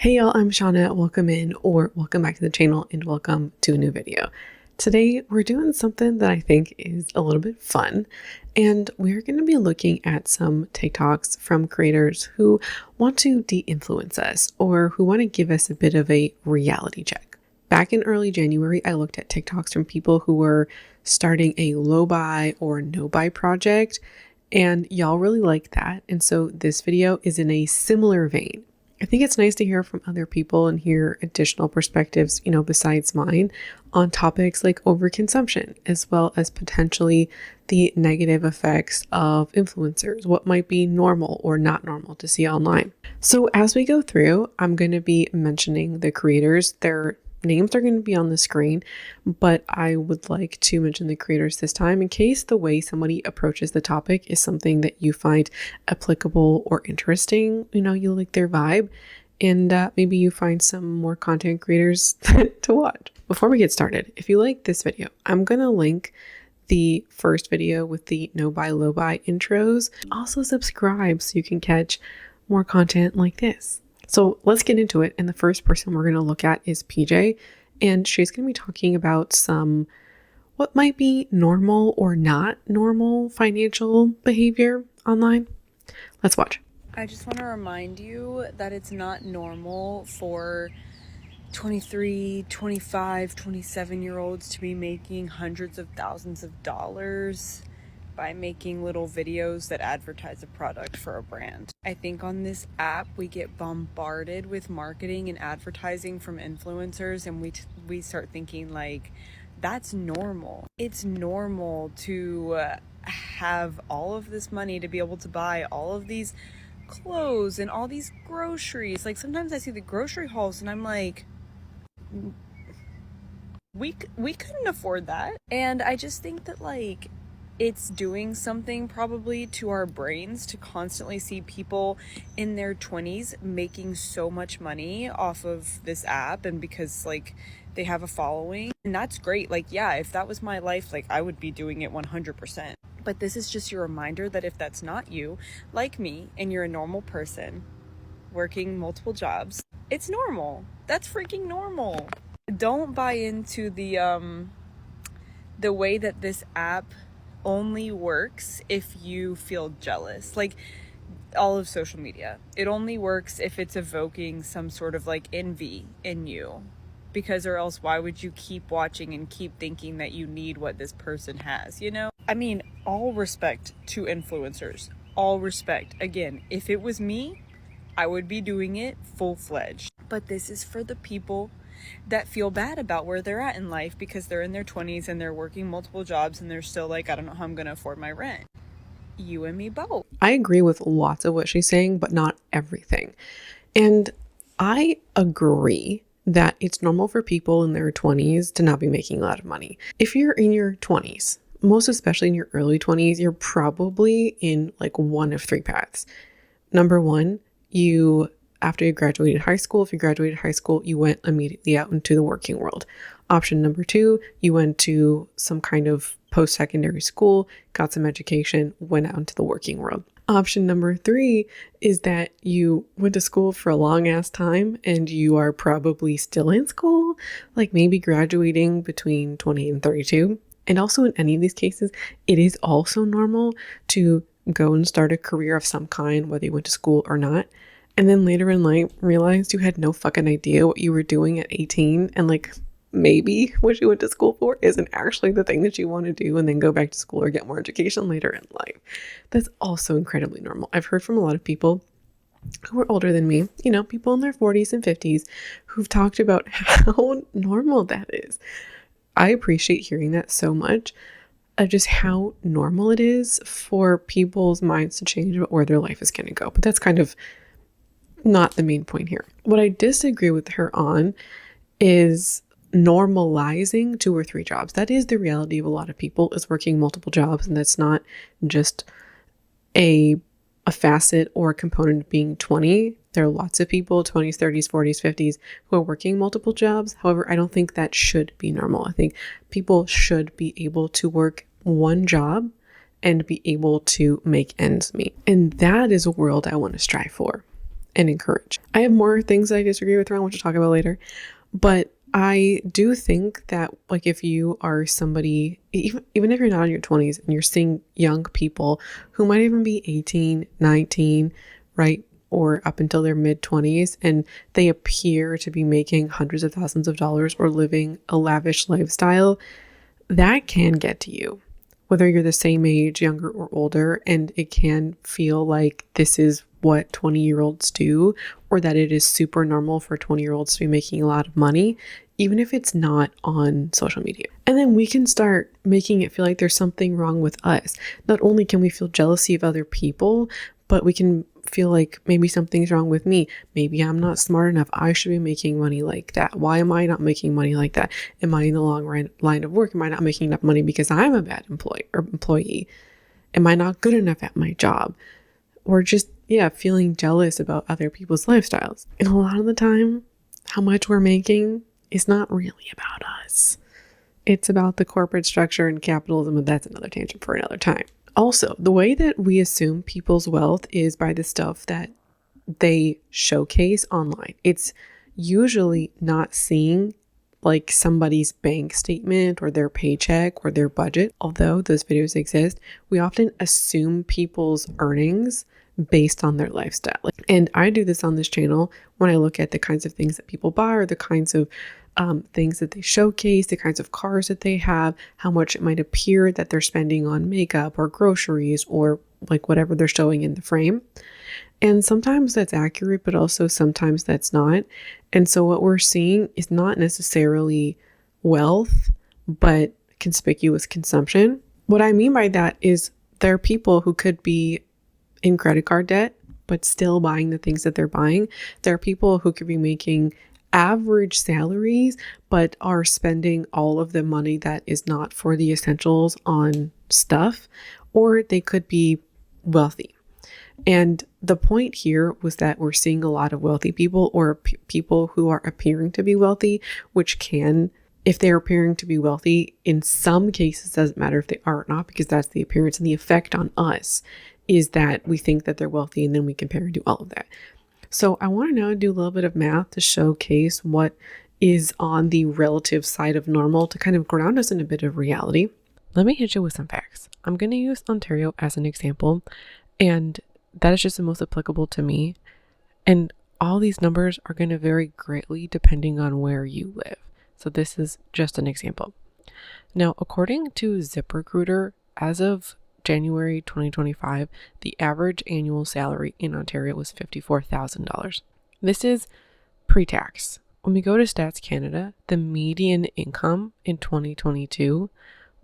Hey y'all, I'm Shauna. Welcome in or welcome back to the channel and welcome to a new video. Today we're doing something that I think is a little bit fun, and we're going to be looking at some TikToks from creators who want to de-influence us or who want to give us a bit of a reality check. Back in early January, I looked at TikToks from people who were starting a low buy or no buy project, and y'all really liked that. And so this video is in a similar vein. I think it's nice to hear from other people and hear additional perspectives, besides mine, on topics like overconsumption, as well as potentially the negative effects of influencers, what might be normal or not normal to see online. So as we go through, I'm going to be mentioning the creators. Their names are going to be on the screen, but I would like to mention the creators this time in case the way somebody approaches the topic is something that you find applicable or interesting. You like their vibe, and maybe you find some more content creators to watch. Before we get started, if you like this video, I'm going to link the first video with the no buy, low buy intros. Also subscribe so you can catch more content like this. So let's get into it. And the first person we're going to look at is Paige, and she's going to be talking about some what might be normal or not normal financial behavior online. Let's watch. I just want to remind you that it's not normal for 23, 25, 27-year-olds to be making hundreds of thousands of dollars by making little videos that advertise a product for a brand. I think on this app we get bombarded with marketing and advertising from influencers, and we start thinking like that's normal. It's normal to have all of this money to be able to buy all of these clothes and all these groceries. Like sometimes I see the grocery hauls and I'm like, we couldn't afford that. And I just think that like it's doing something probably to our brains to constantly see people in their 20s making so much money off of this app, and because like they have a following, and that's great. Like, yeah, if that was my life, like I would be doing it 100%. But this is just your reminder that if that's not you, like me, and you're a normal person working multiple jobs, it's normal. That's freaking normal. Don't buy into the way that this app only works if you feel jealous. Like all of social media, it only works if it's evoking some sort of like envy in you, because or else why would you keep watching and keep thinking that you need what this person has? I mean, all respect to influencers, all respect. Again, if it was me, I would be doing it full-fledged. But this is for the people that feel bad about where they're at in life because they're in their 20s and they're working multiple jobs and they're still like, I don't know how I'm going to afford my rent. You and me both. I agree with lots of what she's saying, but not everything. And I agree that it's normal for people in their 20s to not be making a lot of money. If you're in your 20s, most especially in your early 20s, you're probably in like one of three paths. Number one, after you graduated high school, if you graduated high school, you went immediately out into the working world. Option number two, you went to some kind of post-secondary school, got some education, went out into the working world. Option number three is that you went to school for a long ass time and you are probably still in school, like maybe graduating between 20 and 32. And also in any of these cases, it is also normal to go and start a career of some kind, whether you went to school or not. And then later in life, realized you had no fucking idea what you were doing at 18. And like, maybe what you went to school for isn't actually the thing that you want to do, and then go back to school or get more education later in life. That's also incredibly normal. I've heard from a lot of people who are older than me, people in their 40s and 50s who've talked about how normal that is. I appreciate hearing that so much, of just how normal it is for people's minds to change about where their life is going to go. But that's kind of not the main point here. What I disagree with her on is normalizing 2 or 3 jobs. That is the reality of a lot of people, is working multiple jobs, and that's not just a facet or a component of being 20. There are lots of people, 20s, 30s, 40s, 50s, who are working multiple jobs. However, I don't think that should be normal. I think people should be able to work one job and be able to make ends meet. And that is a world I want to strive for. and encourage. I have more things I disagree with around, which we'll talk about later. But I do think that, like, if you are somebody, even if you're not in your 20s and you're seeing young people who might even be 18, 19, right, or up until their mid 20s, and they appear to be making hundreds of thousands of dollars or living a lavish lifestyle, that can get to you, whether you're the same age, younger or older, and it can feel like this is what 20-year-olds do, or that it is super normal for 20-year-olds to be making a lot of money, even if it's not on social media. And then we can start making it feel like there's something wrong with us. Not only can we feel jealousy of other people, but we can feel like maybe something's wrong with me. Maybe I'm not smart enough. I should be making money like that. Why am I not making money like that? Am I in the long line of work? Am I not making enough money because I'm a bad employee? Am I not good enough at my job? Or just, feeling jealous about other people's lifestyles. And a lot of the time, how much we're making is not really about us. It's about the corporate structure and capitalism, and that's another tangent for another time. Also, the way that we assume people's wealth is by the stuff that they showcase online. It's usually not seeing like somebody's bank statement or their paycheck or their budget. Although those videos exist, we often assume people's earnings based on their lifestyle. And I do this on this channel when I look at the kinds of things that people buy or the kinds of things that they showcase, the kinds of cars that they have, how much it might appear that they're spending on makeup or groceries or like whatever they're showing in the frame. And sometimes that's accurate, but also sometimes that's not. And so what we're seeing is not necessarily wealth, but conspicuous consumption. What I mean by that is there are people who could be in credit card debt, but still buying the things that they're buying. There are people who could be making average salaries, but are spending all of the money that is not for the essentials on stuff, or they could be wealthy. And the point here was that we're seeing a lot of wealthy people or people who are appearing to be wealthy, which can, if they're appearing to be wealthy, in some cases, doesn't matter if they are or not, because that's the appearance, and the effect on us is that we think that they're wealthy and then we compare and do all of that. So I want to now do a little bit of math to showcase what is on the relative side of normal to kind of ground us in a bit of reality. Let me hit you with some facts. I'm going to use Ontario as an example, and that is just the most applicable to me. And all these numbers are going to vary greatly depending on where you live. So this is just an example. Now, according to ZipRecruiter, as of January 2025, the average annual salary in Ontario was $54,000. This is pre-tax. When we go to Stats Canada, the median income in 2022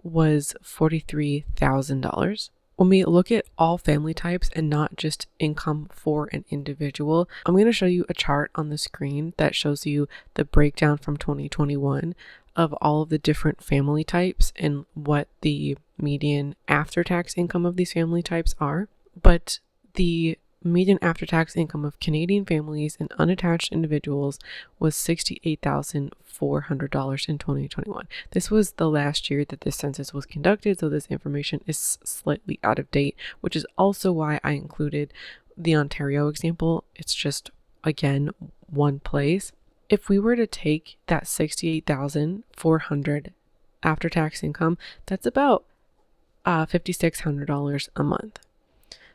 was $43,000. When we look at all family types and not just income for an individual, I'm going to show you a chart on the screen that shows you the breakdown from 2021 of all of the different family types and what the median after-tax income of these family types are. But the median after-tax income of Canadian families and unattached individuals was $68,400 in 2021. This was the last year that this census was conducted, so this information is slightly out of date, which is also why I included the Ontario example. It's just, again, one place. If we were to take that $68,400 after-tax income, that's about $5,600 a month.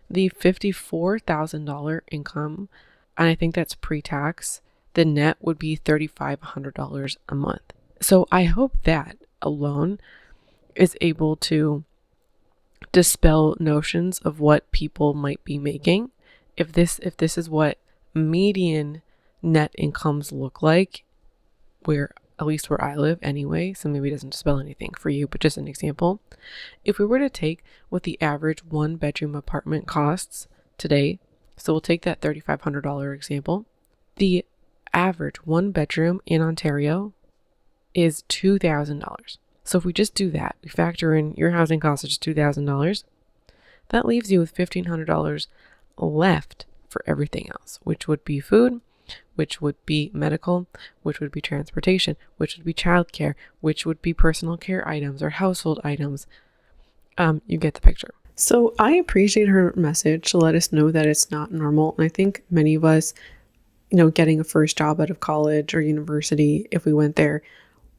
The $54,000 income, and I think that's pre-tax, the net would be $3,500 a month. So I hope that alone is able to dispel notions of what people might be making. If this is what median net incomes look like, at least where I live anyway, so maybe it doesn't dispel anything for you, but just an example. If we were to take what the average one-bedroom apartment costs today, so we'll take that $3,500 example, the average one bedroom in Ontario is $2,000. So if we just do that, we factor in your housing cost is just $2,000, that leaves you with $1,500 left for everything else, which would be food, which would be medical, which would be transportation, which would be childcare, which would be personal care items or household items. You get the picture. So I appreciate her message to let us know that it's not normal. And I think many of us, getting a first job out of college or university, if we went there,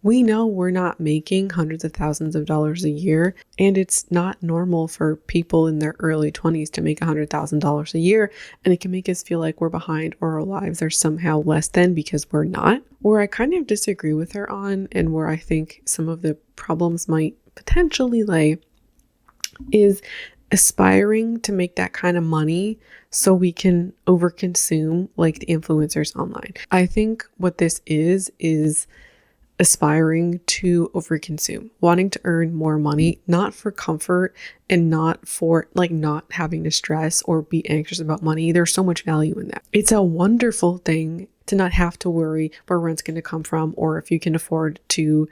we know we're not making hundreds of thousands of dollars a year. And it's not normal for people in their early 20s to make $100,000 a year. And it can make us feel like we're behind or our lives are somehow less than, because we're not. Where I kind of disagree with her on, and where I think some of the problems might potentially lay, is aspiring to make that kind of money so we can overconsume like the influencers online. I think what this is aspiring to overconsume, wanting to earn more money, not for comfort and not for like not having to stress or be anxious about money. There's so much value in that. It's a wonderful thing to not have to worry where rent's going to come from, or if you can afford to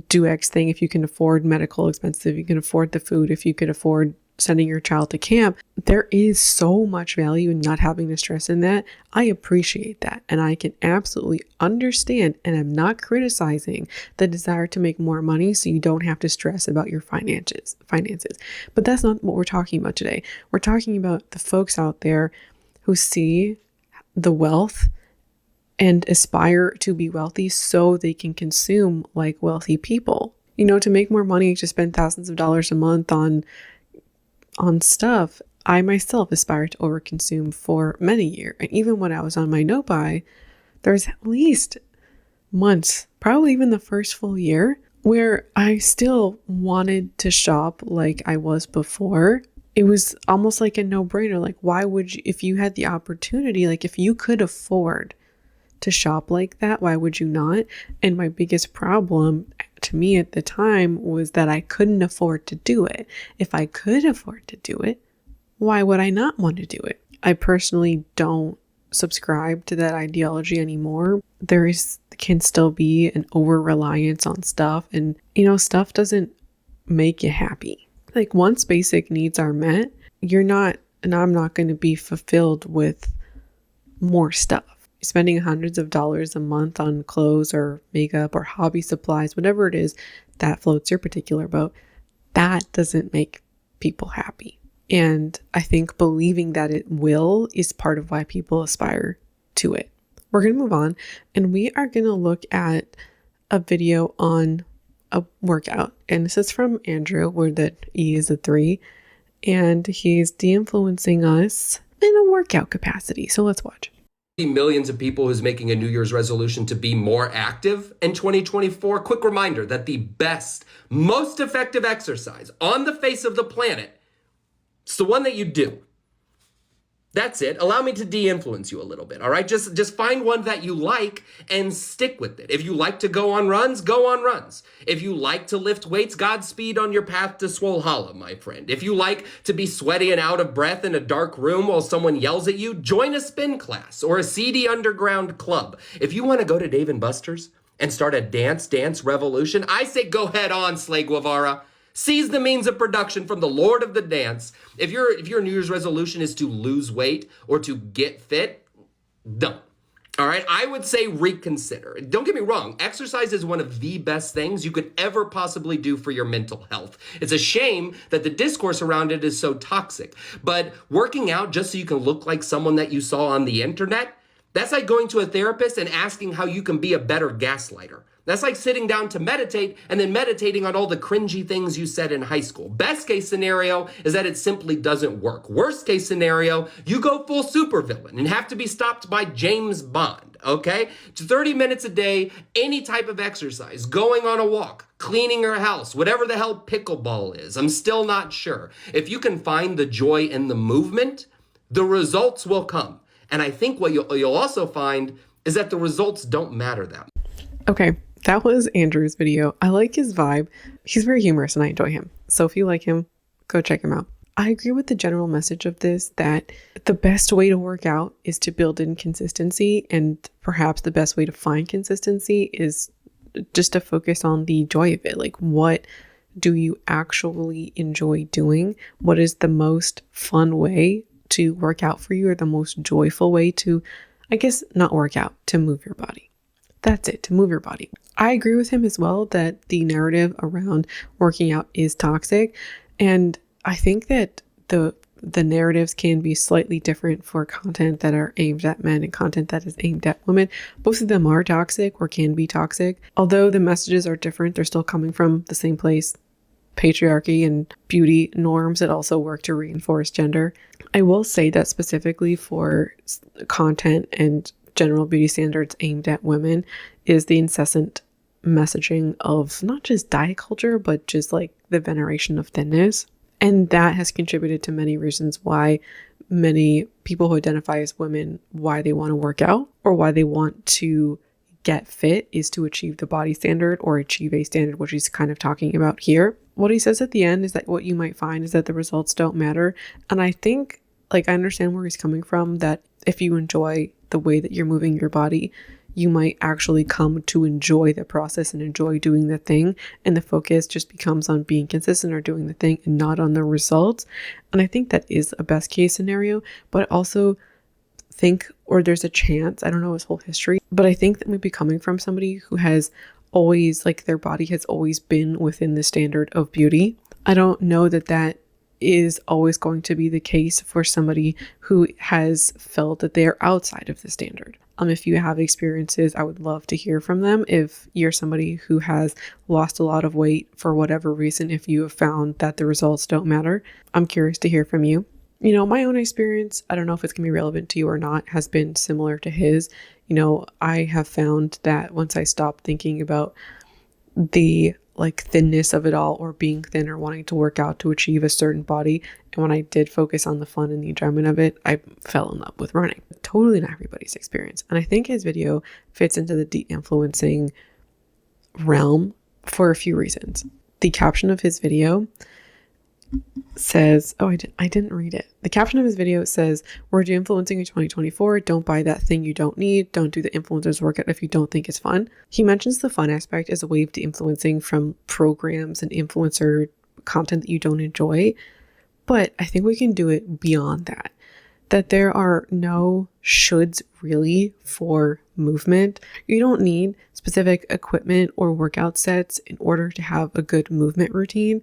do X thing, if you can afford medical expenses, if you can afford the food, if you could afford sending your child to camp. There is so much value in not having to stress in that. I appreciate that. And I can absolutely understand, and I'm not criticizing the desire to make more money so you don't have to stress about your finances. But that's not what we're talking about today. We're talking about the folks out there who see the wealth and aspire to be wealthy so they can consume like wealthy people. To make more money, to spend thousands of dollars a month on stuff. I myself aspired to overconsume for many years. And even when I was on my no buy, there's at least months, probably even the first full year, where I still wanted to shop like I was before. It was almost like a no-brainer. Like, why would you, if you had the opportunity, like if you could afford to shop like that, why would you not? And my biggest problem to me at the time was that I couldn't afford to do it. If I could afford to do it, why would I not want to do it? I personally don't subscribe to that ideology anymore. Can still be an over-reliance on stuff, and stuff doesn't make you happy. Like, once basic needs are met, I'm not going to be fulfilled with more stuff. Spending hundreds of dollars a month on clothes or makeup or hobby supplies, whatever it is that floats your particular boat, that doesn't make people happy. And I think believing that it will is part of why people aspire to it. We're going to move on, and we are going to look at a video on a workout. And this is from Andrew, where the E is a 3, and he's de-influencing us in a workout capacity. So let's watch. Millions of people who's making a New Year's resolution to be more active in 2024. Quick reminder that the best, most effective exercise on the face of the planet, it's the one that you do. That's it. Allow me to de-influence you a little bit, all right? Just find one that you like and stick with it. If you like to go on runs, go on runs. If you like to lift weights, Godspeed on your path to Swole Hollow, my friend. If you like to be sweaty and out of breath in a dark room while someone yells at you, join a spin class or a seedy underground club. If you want to go to Dave & Buster's and start a dance revolution, I say go head on, Slay Guevara. Seize the means of production from the Lord of the Dance. If your New Year's resolution is to lose weight or to get fit, don't. All right, I would say reconsider. Don't get me wrong, exercise is one of the best things you could ever possibly do for your mental health. It's a shame that the discourse around it is so toxic. But working out just so you can look like someone that you saw on the internet, that's like going to a therapist and asking how you can be a better gaslighter. That's like sitting down to meditate and then meditating on all the cringy things you said in high school. Best case scenario is that it simply doesn't work. Worst case scenario, you go full supervillain and have to be stopped by James Bond, okay? 30 minutes a day, any type of exercise, going on a walk, cleaning your house, whatever the hell pickleball is. I'm still not sure. If you can find the joy in the movement, the results will come. And I think what you'll also find is that the results don't matter that much. Okay. That was Andrew's video. I like his vibe. He's very humorous and I enjoy him. So if you like him, go check him out. I agree with the general message of this, that the best way to work out is to build in consistency, and perhaps the best way to find consistency is just to focus on the joy of it. Like, what do you actually enjoy doing? What is the most fun way to work out for you, or the most joyful way to, I guess, not work out, to move your body? That's it, to move your body. I agree with him as well that the narrative around working out is toxic. And I think that the narratives can be slightly different for content that are aimed at men and content that is aimed at women. Both of them are toxic or can be toxic. Although the messages are different, they're still coming from the same place. Patriarchy and beauty norms that also work to reinforce gender. I will say that specifically for content and general beauty standards aimed at women is the incessant messaging of not just diet culture, but just like the veneration of thinness. And that has contributed to many reasons why many people who identify as women, why they want to work out or why they want to get fit is to achieve the body standard or achieve a standard, which he's kind of talking about here. What he says at the end is that what you might find is that the results don't matter. And I think, like, I understand where he's coming from, that if you enjoy the way that you're moving your body, you might actually come to enjoy the process and enjoy doing the thing. And the focus just becomes on being consistent or doing the thing and not on the results. And I think that is a best case scenario, but also think, or there's a chance, I don't know his whole history, but I think that maybe coming from somebody who has always, like, their body has always been within the standard of beauty. I don't know that that is always going to be the case for somebody who has felt that they are outside of the standard. If you have experiences, I would love to hear from them. If you're somebody who has lost a lot of weight for whatever reason, if you have found that the results don't matter, I'm curious to hear from you. You know, my own experience, I don't know if it's going to be relevant to you or not, has been similar to his. You know, I have found that once I stopped thinking about the like thinness of it all or being thin or wanting to work out to achieve a certain body, and when I did focus on the fun and the enjoyment of it, I fell in love with running. Totally not everybody's experience. And I think his video fits into the de-influencing realm for a few reasons. The caption of his video says, I didn't read it. The caption of his video says, "We're de-influencing in 2024. Don't buy that thing you don't need. Don't do the influencer's workout if you don't think it's fun." He mentions the fun aspect as a way of de-influencing from programs and influencer content that you don't enjoy. But I think we can do it beyond that. That there are no shoulds really for movement. You don't need specific equipment or workout sets in order to have a good movement routine.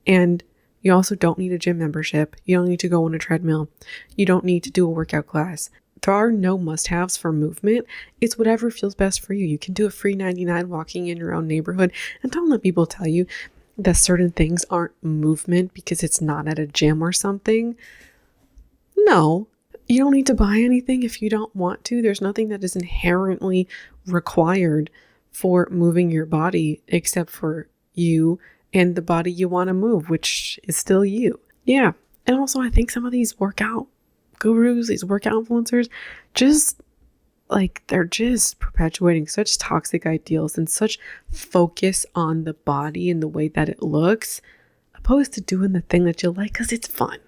And you also don't need a gym membership. You don't need to go on a treadmill. You don't need to do a workout class. There are no must-haves for movement. It's whatever feels best for you. You can do a free 99 walking in your own neighborhood. And don't let people tell you that certain things aren't movement because it's not at a gym or something. No, you don't need to buy anything if you don't want to. There's nothing that is inherently required for moving your body except for you and the body you want to move, which is still you. Yeah. And also, I think some of these workout gurus, these workout influencers, just like, they're just perpetuating such toxic ideals and such focus on the body and the way that it looks, opposed to doing the thing that you like because it's fun.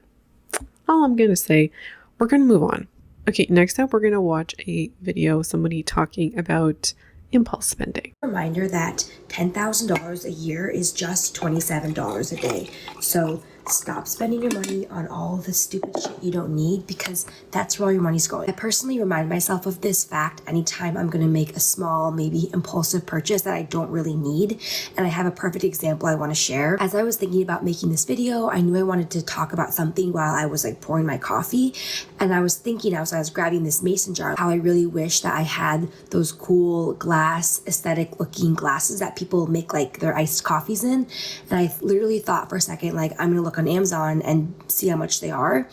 All I'm going to say, we're going to move on. Okay, next up, we're going to watch a video, somebody talking about impulse spending. Reminder that $10,000 a year is just $27 a day. So stop spending your money on all the stupid shit you don't need, because that's where all your money's going. I personally remind myself of this fact anytime I'm going to make a small, maybe impulsive purchase that I don't really need. And I have a perfect example I want to share. As I was thinking about making this video, I knew I wanted to talk about something while I was like pouring my coffee. And I was thinking, as I was grabbing this mason jar, how I really wish that I had those cool glass, aesthetic looking glasses that people make like their iced coffees in. And I literally thought for a second, like, I'm going to look on Amazon and see how much they are,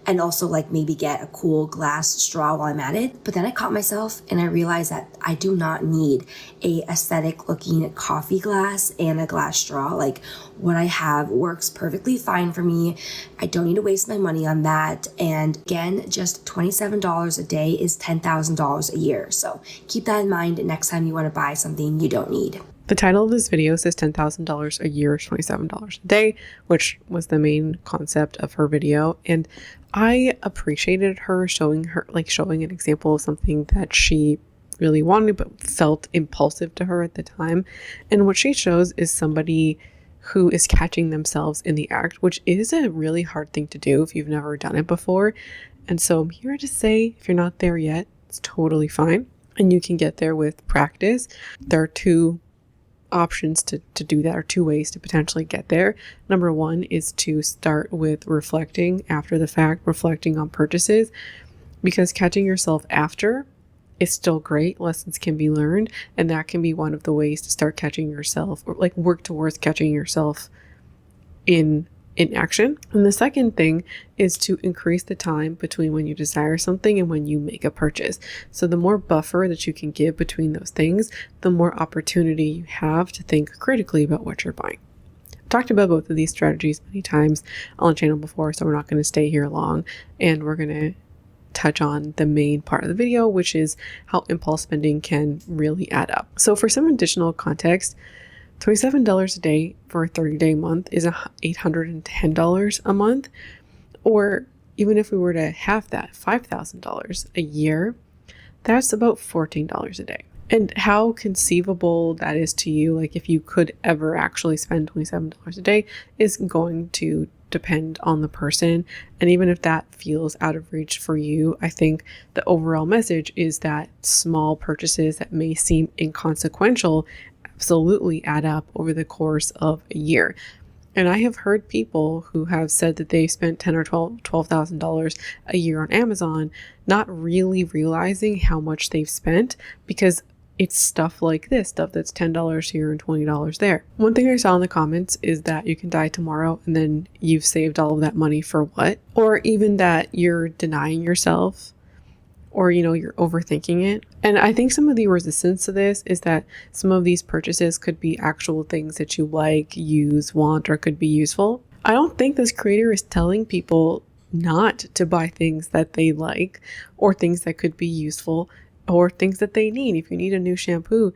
and also like maybe get a cool glass straw while I'm at it. But then I caught myself and I realized that I do not need a aesthetic looking coffee glass and a glass straw. Like, what I have works perfectly fine for me. I don't need to waste my money on that. And again, just $27 a day is $10,000 a year. So keep that in mind next time you want to buy something you don't need. The title of this video says $10,000 a year, $27 a day, which was the main concept of her video. And I appreciated her showing an example of something that she really wanted but felt impulsive to her at the time. And what she shows is somebody who is catching themselves in the act, which is a really hard thing to do if you've never done it before. And so I'm here to say, if you're not there yet, it's totally fine. And you can get there with practice. There are two options to do that, or two ways to potentially get there. Number one is to start with reflecting after the fact, reflecting on purchases, because catching yourself after is still great. Lessons can be learned, and that can be one of the ways to start catching yourself, or like work towards catching yourself in action. And the second thing is to increase the time between when you desire something and when you make a purchase. So the more buffer that you can give between those things, the more opportunity you have to think critically about what you're buying. I've talked about both of these strategies many times on the channel before, so we're not going to stay here long, and we're going to touch on the main part of the video, which is how impulse spending can really add up. So for some additional context, $27 a day for a 30-day month is $810 a month. Or even if we were to half that, $5,000 a year, that's about $14 a day. And how conceivable that is to you, like if you could ever actually spend $27 a day, is going to depend on the person. And even if that feels out of reach for you, I think the overall message is that small purchases that may seem inconsequential absolutely add up over the course of a year. And I have heard people who have said that they spent $10,000 or $12,000 a year on Amazon, not really realizing how much they've spent, because it's stuff like this, stuff that's $10 here and $20 there. One thing I saw in the comments is that you can die tomorrow and then you've saved all of that money for what? Or even that you're denying yourself, or, you're overthinking it. And I think some of the resistance to this is that some of these purchases could be actual things that you like, use, want, or could be useful. I don't think this creator is telling people not to buy things that they like, or things that could be useful, or things that they need. If you need a new shampoo,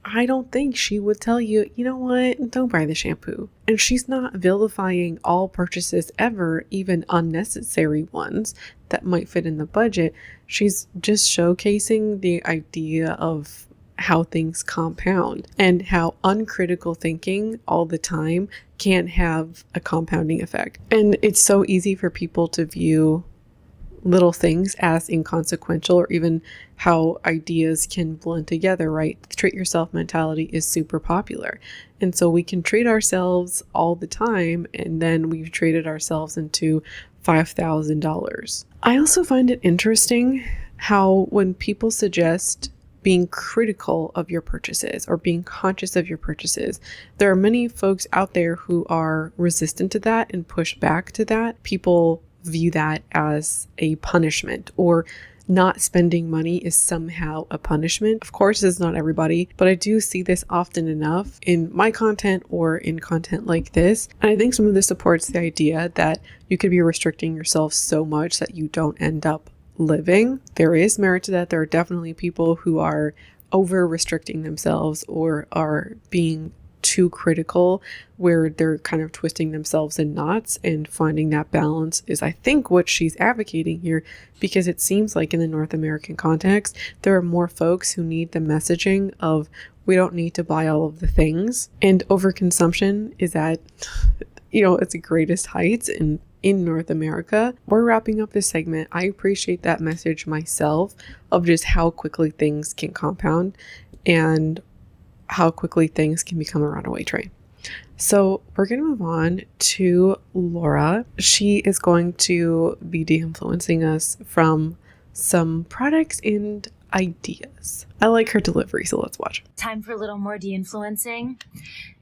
I don't think she would tell you, you know what, don't buy the shampoo. And she's not vilifying all purchases ever, even unnecessary ones that might fit in the budget. She's just showcasing the idea of how things compound and how uncritical thinking all the time can have a compounding effect. And it's so easy for people to view little things as inconsequential, or even how ideas can blend together, right? The treat yourself mentality is super popular. And so we can treat ourselves all the time, and then we've traded ourselves into $5,000. I also find it interesting how when people suggest being critical of your purchases or being conscious of your purchases, there are many folks out there who are resistant to that and push back to that. People view that as a punishment, or not spending money is somehow a punishment. Of course, it's not everybody, but I do see this often enough in my content or in content like this. And I think some of this supports the idea that you could be restricting yourself so much that you don't end up living. There is merit to that. There are definitely people who are over restricting themselves or are being too critical, where they're kind of twisting themselves in knots, and finding that balance is, I think, what she's advocating here, because it seems like in the North American context, there are more folks who need the messaging of, we don't need to buy all of the things. And overconsumption is at, its greatest heights in North America. We're wrapping up this segment. I appreciate that message myself of just how quickly things can compound and how quickly things can become a runaway train. So we're going to move on to Laura. She is going to be de-influencing us from some products and ideas. I like her delivery, so let's watch. Time for a little more de-influencing.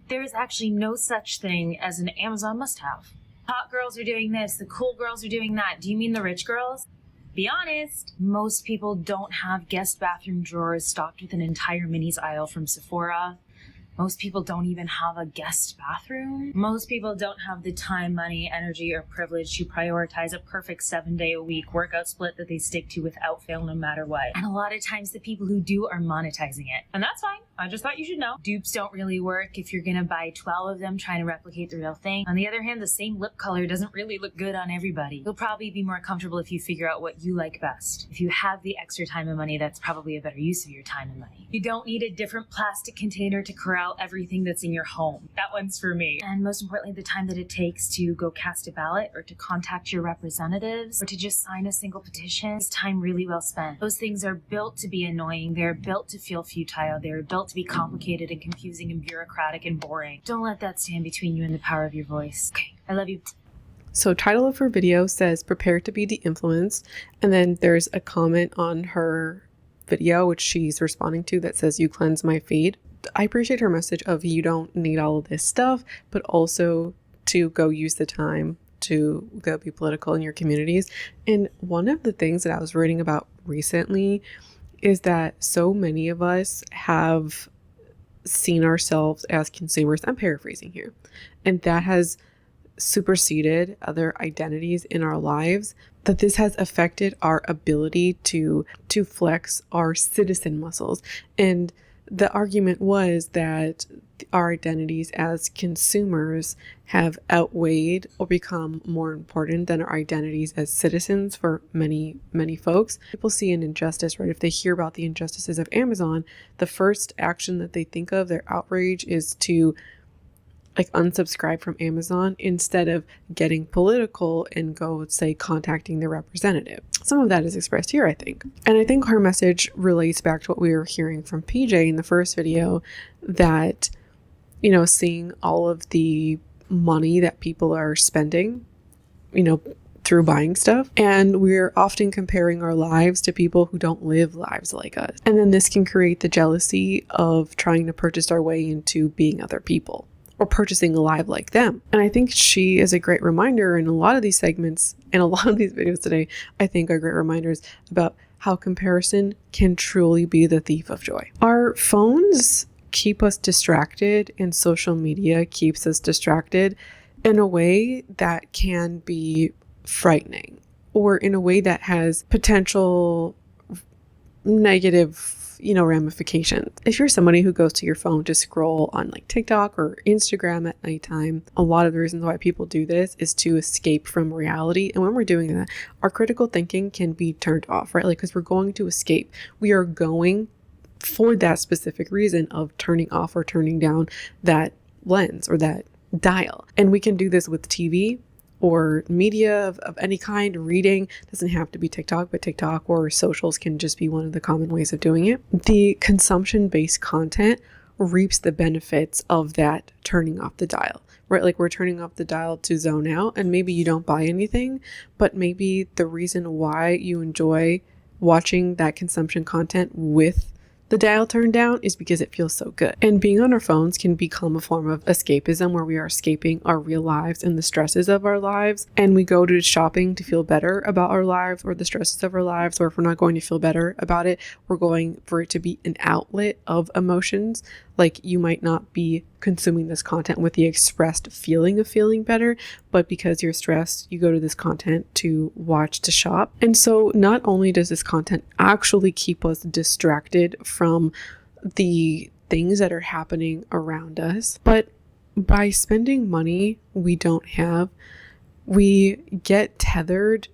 There is actually no such thing as an Amazon must-have. Hot girls are doing this, the cool girls are doing that. Do you mean the rich girls? Be honest, most people don't have guest bathroom drawers stocked with an entire minis aisle from Sephora. Most people don't even have a guest bathroom. Most people don't have the time, money, energy, or privilege to prioritize a perfect 7-day-a-week workout split that they stick to without fail no matter what. And a lot of times the people who do are monetizing it. And that's fine. I just thought you should know. Dupes don't really work if you're gonna buy 12 of them trying to replicate the real thing. On the other hand, the same lip color doesn't really look good on everybody. You'll probably be more comfortable if you figure out what you like best. If you have the extra time and money, that's probably a better use of your time and money. You don't need a different plastic container to corral out everything that's in your home. That one's for me. And most importantly, the time that it takes to go cast a ballot or to contact your representatives or to just sign a single petition is time really well spent. Those things are built to be annoying. They're built to feel futile. They're built to be complicated and confusing and bureaucratic and boring. Don't let that stand between you and the power of your voice. Okay, I love you. So title of her video says prepare to be de-influenced, and then there's a comment on her video which she's responding to that says you cleanse my feed. I appreciate her message of you don't need all of this stuff, but also to go use the time to go be political in your communities. And one of the things that I was reading about recently is that so many of us have seen ourselves as consumers. I'm paraphrasing here, and that has superseded other identities in our lives, that this has affected our ability to flex our citizen muscles. And the argument was that our identities as consumers have outweighed or become more important than our identities as citizens for many, many folks. People see an injustice, right? If they hear about the injustices of Amazon, the first action that they think of, their outrage, is to unsubscribe from Amazon instead of getting political and go, say, contacting their representative. Some of that is expressed here, I think. And I think her message relates back to what we were hearing from PJ in the first video, that, seeing all of the money that people are spending, through buying stuff. And we're often comparing our lives to people who don't live lives like us. And then this can create the jealousy of trying to purchase our way into being other people, or purchasing a life like them. And I think she is a great reminder in a lot of these segments and a lot of these videos today, I think are great reminders about how comparison can truly be the thief of joy. Our phones keep us distracted, and social media keeps us distracted in a way that can be frightening, or in a way that has potential negative ramifications. If you're somebody who goes to your phone to scroll on TikTok or Instagram at nighttime, a lot of the reasons why people do this is to escape from reality. And when we're doing that, our critical thinking can be turned off, right? Because we're going to escape. We are going for that specific reason of turning off or turning down that lens or that dial. And we can do this with TV or media of any kind. Reading doesn't have to be TikTok, but TikTok or socials can just be one of the common ways of doing it. The consumption-based content reaps the benefits of that turning off the dial, right? We're turning off the dial to zone out, and maybe you don't buy anything, but maybe the reason why you enjoy watching that consumption content with the dial turned down is because it feels so good. And being on our phones can become a form of escapism, where we are escaping our real lives and the stresses of our lives. And we go to shopping to feel better about our lives or the stresses of our lives. Or if we're not going to feel better about it, we're going for it to be an outlet of emotions. You might not be consuming this content with the expressed feeling of feeling better, but because you're stressed, you go to this content to watch, to shop. And so not only does this content actually keep us distracted from the things that are happening around us, but by spending money we don't have, we get tethered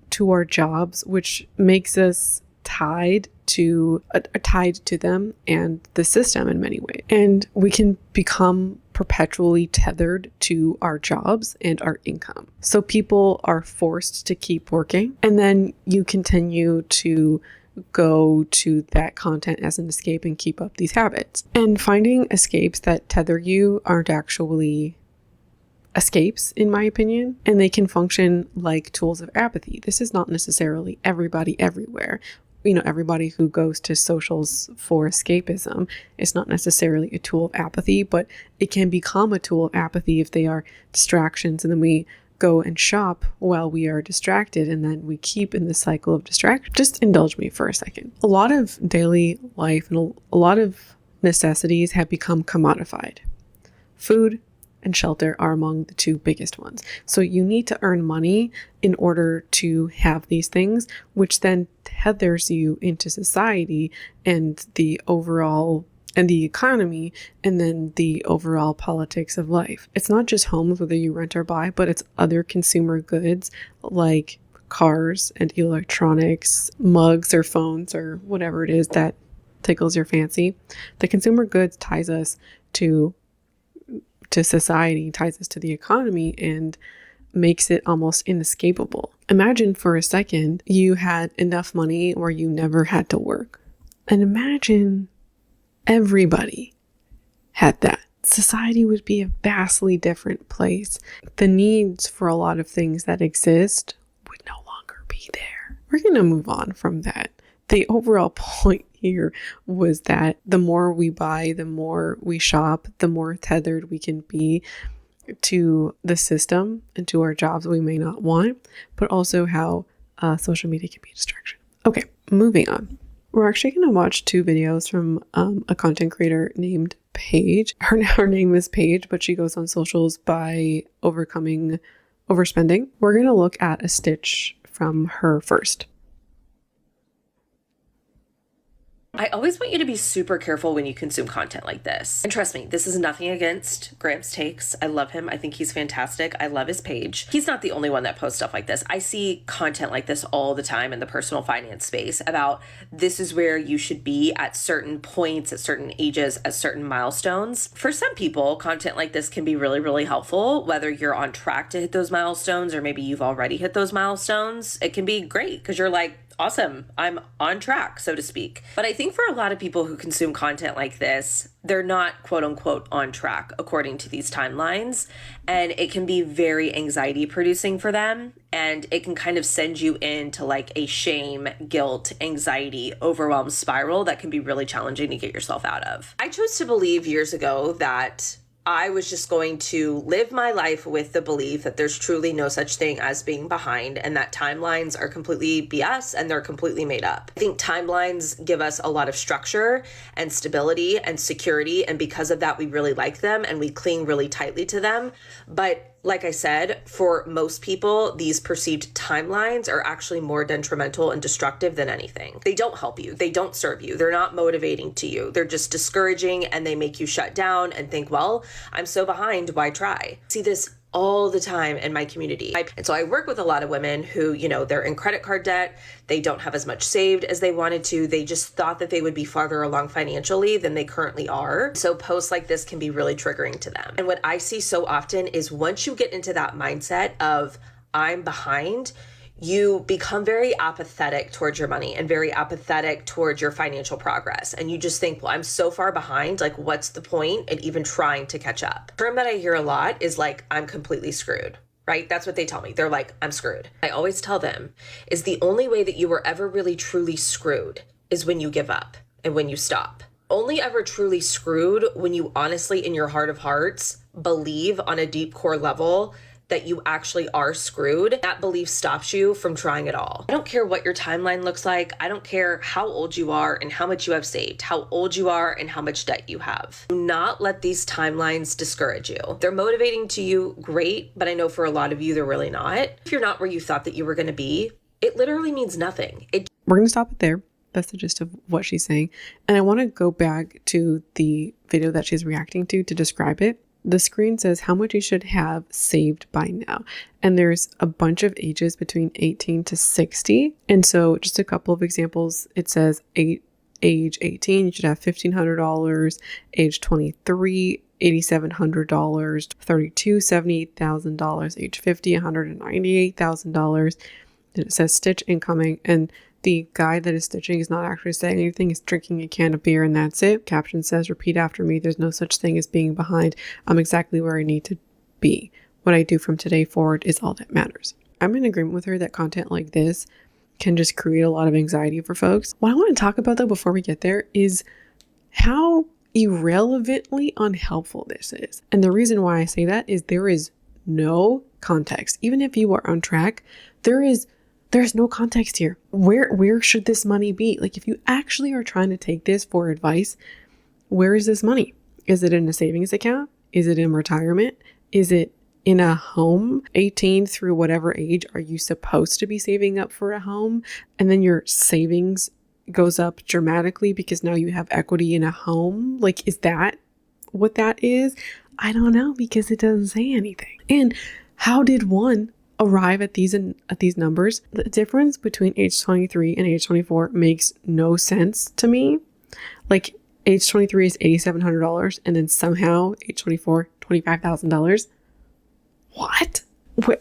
to our jobs, which makes us tied to them and the system in many ways. And we can become perpetually tethered to our jobs and our income. So people are forced to keep working, and then you continue to go to that content as an escape and keep up these habits. And finding escapes that tether you aren't actually escapes, in my opinion, and they can function like tools of apathy. This is not necessarily everybody everywhere. Everybody who goes to socials for escapism is not necessarily a tool of apathy, but it can become a tool of apathy if they are distractions, and then we go and shop while we are distracted, and then we keep in the cycle of distraction. Just indulge me for a second. A lot of daily life and a lot of necessities have become commodified. Food and shelter are among the two biggest ones. So you need to earn money in order to have these things, which then tethers you into society and the overall and the economy, and then the overall politics of life. It's not just homes, whether you rent or buy, but it's other consumer goods like cars and electronics, mugs or phones or whatever it is that tickles your fancy. The consumer goods ties us to society, ties us to the economy, and makes it almost inescapable. Imagine for a second you had enough money where you never had to work. And imagine everybody had that. Society would be a vastly different place. The needs for a lot of things that exist would no longer be there. We're going to move on from that. The overall point here was that the more we buy, the more we shop, the more tethered we can be to the system and to our jobs we may not want, but also how social media can be a distraction. Okay, moving on. We're actually going to watch 2 videos from a content creator named Paige. Her name is Paige, but she goes on socials by overspending. We're going to look at a stitch from her first. I always want you to be super careful when you consume content like this. And trust me, this is nothing against Gramps Takes. I love him. I think he's fantastic. I love his page. He's not the only one that posts stuff like this. I see content like this all the time in the personal finance space about this is where you should be at certain points, at certain ages, at certain milestones. For some people, content like this can be really, really helpful, whether you're on track to hit those milestones or maybe you've already hit those milestones. It can be great because you're like, awesome, I'm on track, so to speak. But I think for a lot of people who consume content like this, they're not quote unquote on track according to these timelines. And it can be very anxiety producing for them. And it can kind of send you into like a shame, guilt, anxiety, overwhelm spiral that can be really challenging to get yourself out of. I chose to believe years ago that I was just going to live my life with the belief that there's truly no such thing as being behind and that timelines are completely BS and they're completely made up. I think timelines give us a lot of structure and stability and security, and because of that, we really like them and we cling really tightly to them. But like I said, for most people, these perceived timelines are actually more detrimental and destructive than anything. They don't help you. They don't serve you. They're not motivating to you. They're just discouraging and they make you shut down and think, well, I'm so behind, why try? See this all the time in my community. And so I work with a lot of women who, they're in credit card debt. They don't have as much saved as they wanted to. They just thought that they would be farther along financially than they currently are. So posts like this can be really triggering to them. And what I see so often is once you get into that mindset of I'm behind, you become very apathetic towards your money and very apathetic towards your financial progress. And you just think, well, I'm so far behind, like what's the point in even trying to catch up? The term that I hear a lot is like, I'm completely screwed, right? That's what they tell me. They're like, I'm screwed. I always tell them is the only way that you were ever really truly screwed is when you give up and when you stop. Only ever truly screwed when you honestly, in your heart of hearts, believe on a deep core level that you actually are screwed. That belief stops you from trying at all. I don't care what your timeline looks like. I don't care how old you are and how much you have saved, how old you are and how much debt you have. Do not let these timelines discourage you. They're motivating to you, great, but I know for a lot of you, they're really not. If you're not where you thought that you were gonna be, it literally means nothing. We're gonna stop it there. That's the gist of what she's saying. And I wanna go back to the video that she's reacting to describe it. The screen says how much you should have saved by now. And there's a bunch of ages between 18 to 60. And so just a couple of examples, it says age 18, you should have $1,500, age 23, $8,700, 32, $78,000, age 50, $198,000. And it says stitch incoming. And the guy that is stitching is not actually saying anything. He's drinking a can of beer and that's it. Caption says, repeat after me. There's no such thing as being behind. I'm exactly where I need to be. What I do from today forward is all that matters. I'm in agreement with her that content like this can just create a lot of anxiety for folks. What I want to talk about though before we get there is how irrelevantly unhelpful this is. And the reason why I say that is there is no context. Even if you are on track, there's no context here. Where should this money be? Like if you actually are trying to take this for advice, where is this money? Is it in a savings account? Is it in retirement? Is it in a home? 18 through whatever age are you supposed to be saving up for a home? And then your savings goes up dramatically because now you have equity in a home. Like, is that what that is? I don't know, because it doesn't say anything. And how did one arrive at these numbers? The difference between age 23 and age 24 makes no sense to me. Like age 23 is $8,700, and then somehow age 24, $25,000. What?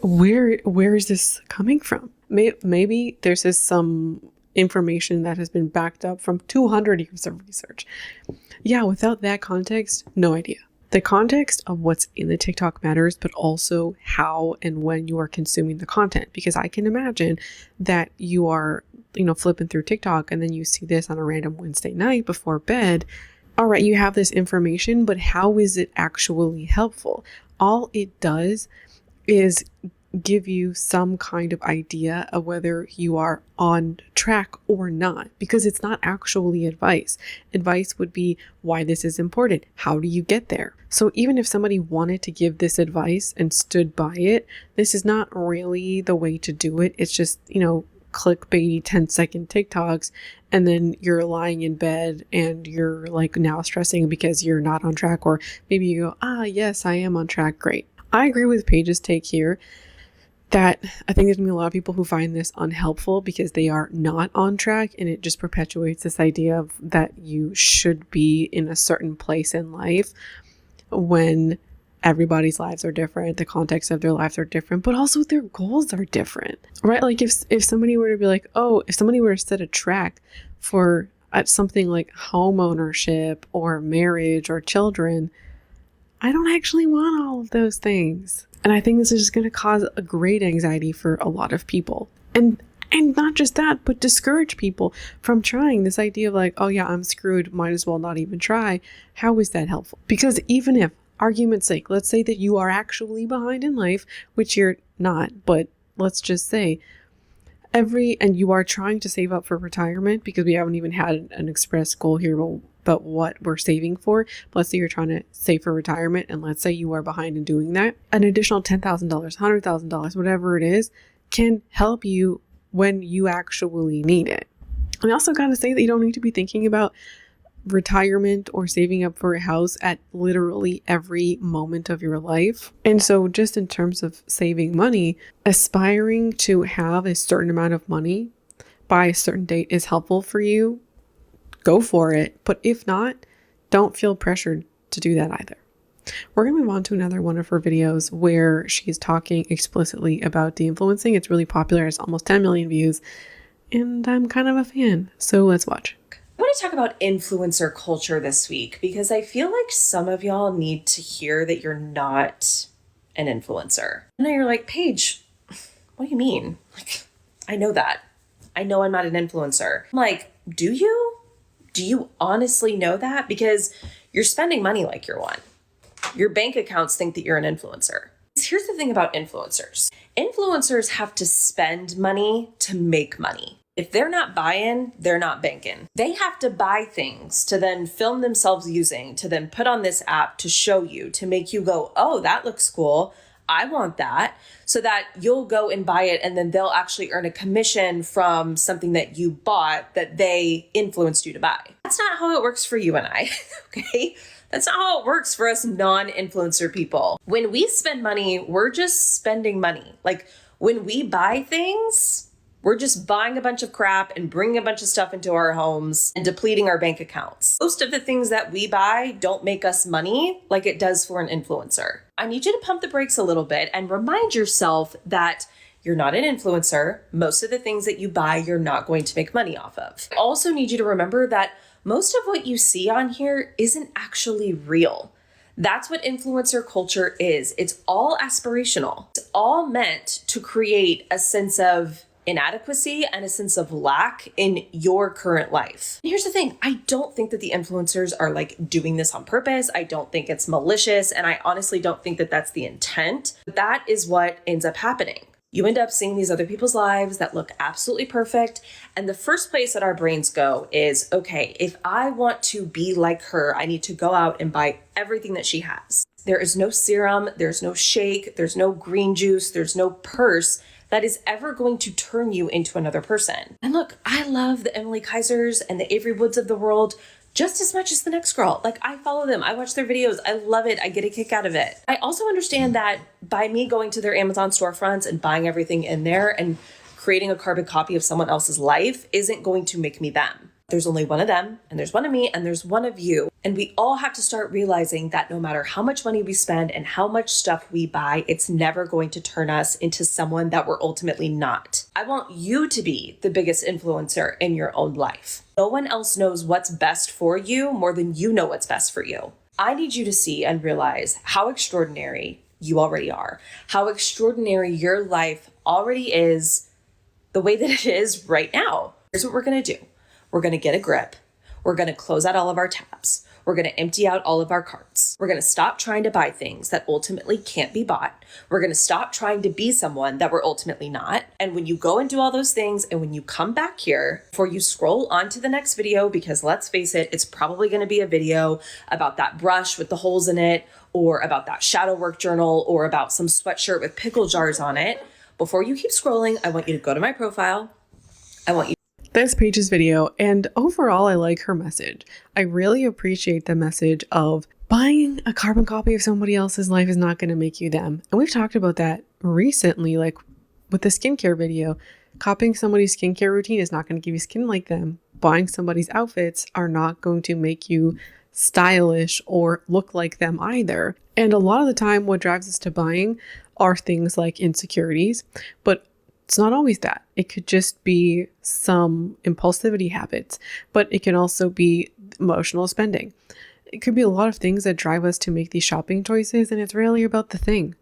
Where is this coming from? Maybe there's just some information that has been backed up from 200 years of research. Yeah, without that context, no idea. The context of what's in the TikTok matters, but also how and when you are consuming the content. Because I can imagine that you are, flipping through TikTok and then you see this on a random Wednesday night before bed. All right, you have this information, but how is it actually helpful? All it does is give you some kind of idea of whether you are on track or not, because it's not actually advice. Advice would be why this is important. How do you get there? So even if somebody wanted to give this advice and stood by it, this is not really the way to do it. It's just, clickbaity 10-second TikToks, and then you're lying in bed and you're like now stressing because you're not on track, or maybe you go, yes, I am on track. Great. I agree with Paige's take here that I think there's going to be a lot of people who find this unhelpful because they are not on track, and it just perpetuates this idea of that you should be in a certain place in life when everybody's lives are different, the context of their lives are different, but also their goals are different, right? Like if somebody were to be like, if somebody were to set a track for something like home ownership or marriage or children, I don't actually want all of those things. And I think this is just going to cause a great anxiety for a lot of people. And not just that, but discourage people from trying this idea of like, oh yeah, I'm screwed, might as well not even try. How is that helpful? Because even if, argument's sake, let's say that you are actually behind in life, which you're not, but let's just say and you are trying to save up for retirement, because we haven't even had an express goal here about what we're saving for. Let's say you're trying to save for retirement, and let's say you are behind in doing that. An additional $10,000, $100,000, whatever it is, can help you when you actually need it. I also got to say that you don't need to be thinking about retirement or saving up for a house at literally every moment of your life. And so just in terms of saving money, aspiring to have a certain amount of money by a certain date is helpful for you. Go for it. But if not, don't feel pressured to do that either. We're going to move on to another one of her videos where she's talking explicitly about deinfluencing. It's really popular. It's almost 10 million views, and I'm kind of a fan. So let's watch. I want to talk about influencer culture this week because I feel like some of y'all need to hear that you're not an influencer. And then you're like, Paige, what do you mean? Like, I know that. I know I'm not an influencer. I'm like, do you? Do you honestly know that? Because you're spending money like you're one. Your bank accounts think that you're an influencer. Here's the thing about influencers. Influencers have to spend money to make money. If they're not buying, they're not banking. They have to buy things to then film themselves using, to then put on this app to show you, to make you go, oh, that looks cool. I want that. So that you'll go and buy it, and then they'll actually earn a commission from something that you bought that they influenced you to buy. That's not how it works for you and I, okay? That's not how it works for us non-influencer people. When we spend money, we're just spending money. Like when we buy things, we're just buying a bunch of crap and bringing a bunch of stuff into our homes and depleting our bank accounts. Most of the things that we buy don't make us money like it does for an influencer. I need you to pump the brakes a little bit and remind yourself that you're not an influencer. Most of the things that you buy, you're not going to make money off of. I also need you to remember that most of what you see on here isn't actually real. That's what influencer culture is. It's all aspirational. It's all meant to create a sense of inadequacy and a sense of lack in your current life. And here's the thing. I don't think that the influencers are like doing this on purpose. I don't think it's malicious. And I honestly don't think that that's the intent. But that is what ends up happening. You end up seeing these other people's lives that look absolutely perfect. And the first place that our brains go is, okay, if I want to be like her, I need to go out and buy everything that she has. There is no serum, there's no shake, there's no green juice, there's no purse that is ever going to turn you into another person. And look, I love the Emily Kaisers and the Avery Woods of the world just as much as the next girl. Like, I follow them. I watch their videos. I love it. I get a kick out of it. I also understand that by me going to their Amazon storefronts and buying everything in there and creating a carbon copy of someone else's life isn't going to make me them. There's only one of them, and there's one of me, and there's one of you. And we all have to start realizing that no matter how much money we spend and how much stuff we buy, it's never going to turn us into someone that we're ultimately not. I want you to be the biggest influencer in your own life. No one else knows what's best for you more than you know what's best for you. I need you to see and realize how extraordinary you already are, how extraordinary your life already is the way that it is right now. Here's what we're going to do. We're going to get a grip. We're going to close out all of our tabs. We're going to empty out all of our carts. We're going to stop trying to buy things that ultimately can't be bought. We're going to stop trying to be someone that we're ultimately not. And when you go and do all those things, and when you come back here, before you scroll on to the next video, because let's face it, it's probably going to be a video about that brush with the holes in it, or about that shadow work journal, or about some sweatshirt with pickle jars on it. Before you keep scrolling, I want you to go to my profile. I want you. That's Paige's video, and overall I like her message. I really appreciate the message of buying a carbon copy of somebody else's life is not going to make you them. And we've talked about that recently, like with the skincare video. Copying somebody's skincare routine is not going to give you skin like them. Buying somebody's outfits are not going to make you stylish or look like them either. And a lot of the time what drives us to buying are things like insecurities, but it's not always that. It could just be some impulsivity habits, but it can also be emotional spending. It could be a lot of things that drive us to make these shopping choices, and it's rarely about the thing.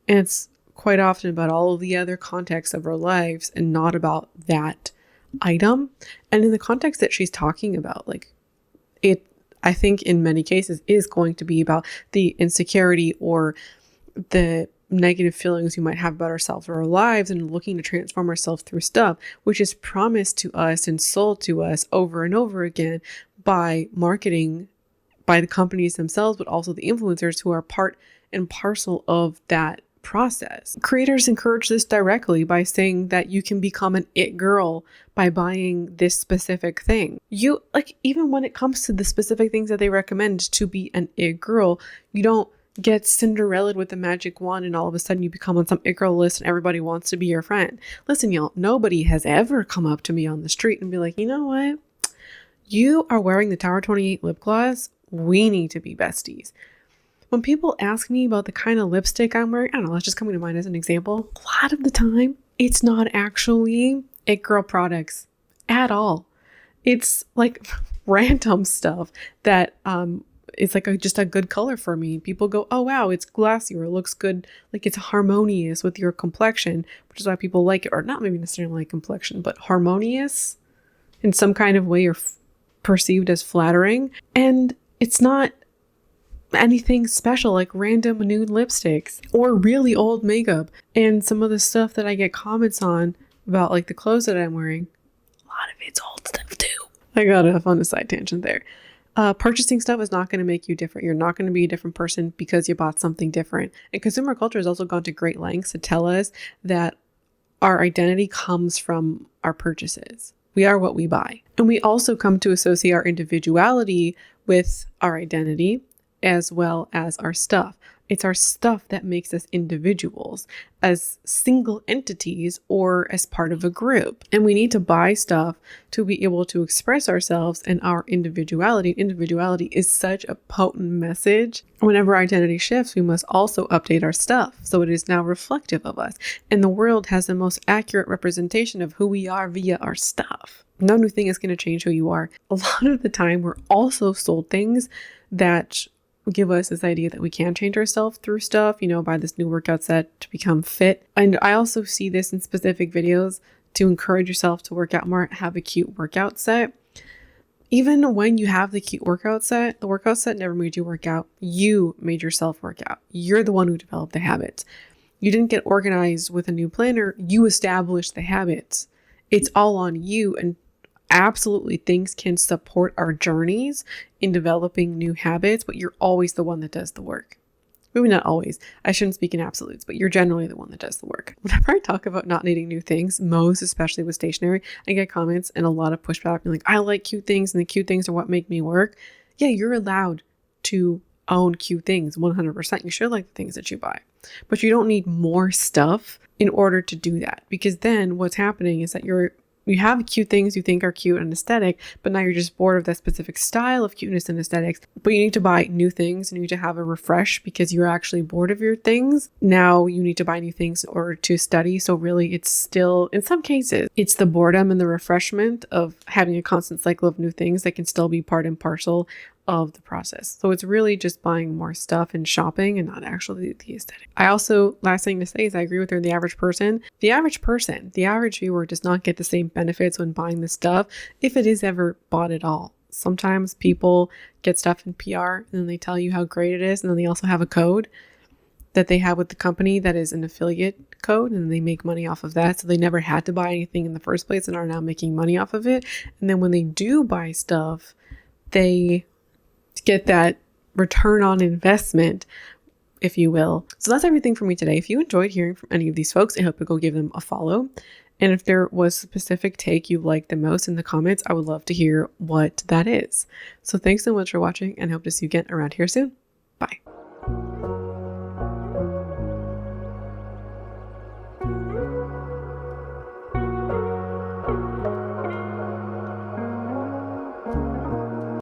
And it's quite often about all of the other contexts of our lives and not about that item. And in the context that she's talking about, like it, I think in many cases is going to be about the insecurity or the negative feelings we might have about ourselves or our lives, and looking to transform ourselves through stuff, which is promised to us and sold to us over and over again by marketing, by the companies themselves, but also the influencers who are part and parcel of that process. Creators encourage this directly by saying that you can become an it girl by buying this specific thing. You, like, even when it comes to the specific things that they recommend to be an it girl, you don't get Cinderella'd with a magic wand and all of a sudden you become on some it girl list and everybody wants to be your friend. Listen, y'all, nobody has ever come up to me on the street and be like, you know what? You are wearing the Tower 28 lip gloss. We need to be besties. When people ask me about the kind of lipstick I'm wearing, I don't know, that's just coming to mind as an example. A lot of the time, it's not actually it girl products at all. It's like random stuff that, it's like just a good color for me. People go, oh wow, it's glassy, or it looks good, like it's harmonious with your complexion, which is why people like it, or not maybe necessarily like complexion, but harmonious in some kind of way, or perceived as flattering. And it's not anything special like random nude lipsticks or really old makeup. And some of the stuff that I get comments on about, like the clothes that I'm wearing, a lot of it's old stuff too. I got off on a side tangent there. Purchasing stuff is not going to make you different. You're not going to be a different person because you bought something different. And consumer culture has also gone to great lengths to tell us that our identity comes from our purchases. We are what we buy. And we also come to associate our individuality with our identity as well as our stuff. It's our stuff that makes us individuals as single entities or as part of a group. And we need to buy stuff to be able to express ourselves and our individuality. Individuality is such a potent message. Whenever our identity shifts, we must also update our stuff so it is now reflective of us. And the world has the most accurate representation of who we are via our stuff. No new thing is going to change who you are. A lot of the time, we're also sold things that give us this idea that we can change ourselves through stuff, you know, buy this new workout set to become fit. And I also see this in specific videos to encourage yourself to work out more, have a cute workout set. Even when you have the cute workout set, the workout set never made you work out. You made yourself work out. You're the one who developed the habits. You didn't get organized with a new planner. You established the habits. It's all on you. And absolutely, things can support our journeys in developing new habits, but you're always the one that does the work. Maybe not always. I shouldn't speak in absolutes, but you're generally the one that does the work. Whenever I talk about not needing new things, most especially with stationery, I get comments and a lot of pushback being like, I like cute things and the cute things are what make me work. Yeah, you're allowed to own cute things 100%. You should like the things that you buy, but you don't need more stuff in order to do that, because then what's happening is that you're you have cute things you think are cute and aesthetic, but now you're just bored of that specific style of cuteness and aesthetics, but you need to buy new things and you need to have a refresh because you're actually bored of your things. Now you need to buy new things in order to study. So really it's still, in some cases, it's the boredom and the refreshment of having a constant cycle of new things that can still be part and parcel of the process. So it's really just buying more stuff and shopping and not actually the aesthetic. I also, last thing to say is I agree with her, the average person, the average viewer does not get the same benefits when buying this stuff if it is ever bought at all. Sometimes people get stuff in PR and then they tell you how great it is, and then they also have a code that they have with the company that is an affiliate code, and they make money off of that. So they never had to buy anything in the first place and are now making money off of it. And then when they do buy stuff, they get that return on investment, if you will. So that's everything for me today. If you enjoyed hearing from any of these folks, I hope you'll go give them a follow. And if there was a specific take you liked the most in the comments, I would love to hear what that is. So thanks so much for watching, and hope to see you again around here soon.